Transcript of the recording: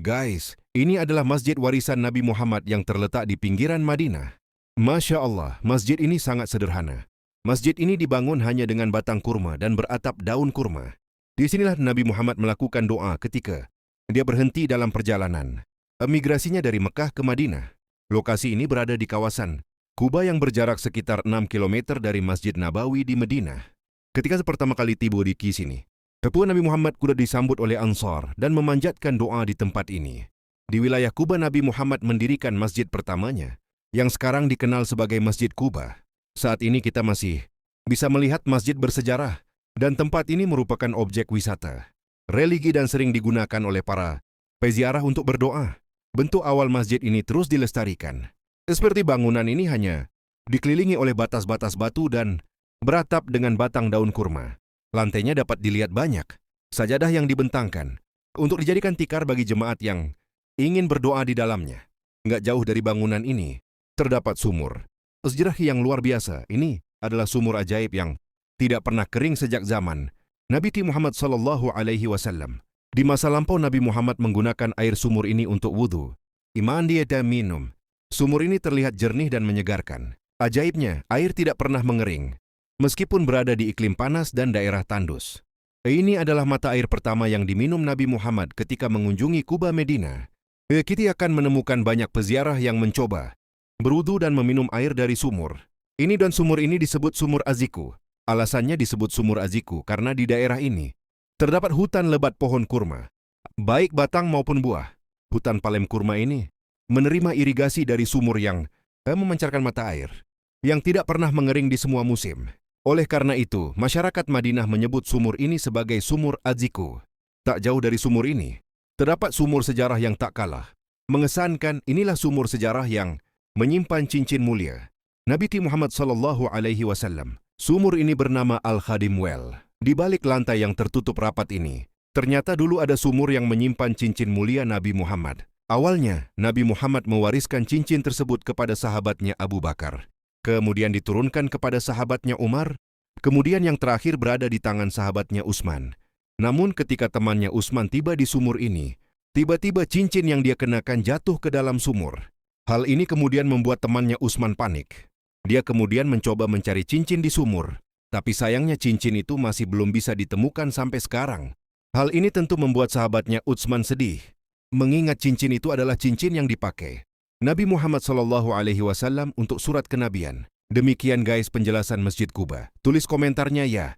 Guys, ini adalah masjid warisan Nabi Muhammad yang terletak di pinggiran Madinah. Masya Allah, masjid ini sangat sederhana. Masjid ini dibangun hanya dengan batang kurma dan beratap daun kurma. Di sinilah Nabi Muhammad melakukan doa ketika dia berhenti dalam perjalanan emigrasinya dari Mekah ke Madinah. Lokasi ini berada di kawasan Kuba yang berjarak sekitar 6 km dari Masjid Nabawi di Madinah. Ketika pertama kali tiba di sini, Nabi Muhammad kuda disambut oleh Ansar dan memanjatkan doa di tempat ini. Di wilayah Kuba, Nabi Muhammad mendirikan masjid pertamanya, yang sekarang dikenal sebagai Masjid Kuba. Saat ini kita masih bisa melihat masjid bersejarah, dan tempat ini merupakan objek wisata, religi dan sering digunakan oleh para peziarah untuk berdoa. Bentuk awal masjid ini terus dilestarikan. Seperti bangunan ini hanya dikelilingi oleh batas-batas batu dan beratap dengan batang daun kurma. Lantainya dapat dilihat banyak sajadah yang dibentangkan untuk dijadikan tikar bagi jemaat yang ingin berdoa di dalamnya. Nggak jauh dari bangunan ini terdapat sumur. Sejarah yang luar biasa, ini adalah sumur ajaib yang tidak pernah kering sejak zaman Nabi Muhammad SAW. Di masa lampau Nabi Muhammad menggunakan air sumur ini untuk wudhu, mandi dan minum. Sumur ini terlihat jernih dan menyegarkan. Ajaibnya, air tidak pernah mengering, meskipun berada di iklim panas dan daerah tandus. Ini adalah mata air pertama yang diminum Nabi Muhammad ketika mengunjungi Kuba, Madinah. Kita akan menemukan banyak peziarah yang mencoba berwudu dan meminum air dari sumur. Ini dan sumur ini disebut sumur Aziku. Alasannya disebut sumur Aziku karena di daerah ini terdapat hutan lebat pohon kurma, baik batang maupun buah. Hutan palem kurma ini menerima irigasi dari sumur yang memancarkan mata air yang tidak pernah mengering di semua musim. Oleh karena itu, masyarakat Madinah menyebut sumur ini sebagai sumur Aziku. Tak jauh dari sumur ini terdapat sumur sejarah yang tak kalah mengesankan. Inilah sumur sejarah yang menyimpan cincin mulia Nabi Muhammad SAW. Sumur ini bernama Al-Khadim Well. Di balik lantai yang tertutup rapat ini, ternyata dulu ada sumur yang menyimpan cincin mulia Nabi Muhammad. Awalnya, Nabi Muhammad mewariskan cincin tersebut kepada sahabatnya Abu Bakar. Kemudian diturunkan kepada sahabatnya Umar. Kemudian yang terakhir berada di tangan sahabatnya Utsman. Namun ketika temannya Utsman tiba di sumur ini, tiba-tiba cincin yang dia kenakan jatuh ke dalam sumur. Hal ini kemudian membuat temannya Utsman panik. Dia kemudian mencoba mencari cincin di sumur. Tapi sayangnya cincin itu masih belum bisa ditemukan sampai sekarang. Hal ini tentu membuat sahabatnya Utsman sedih, mengingat cincin itu adalah cincin yang dipakai Nabi Muhammad SAW untuk surat kenabian. Demikian guys penjelasan Masjid Kuba. Tulis komentarnya ya.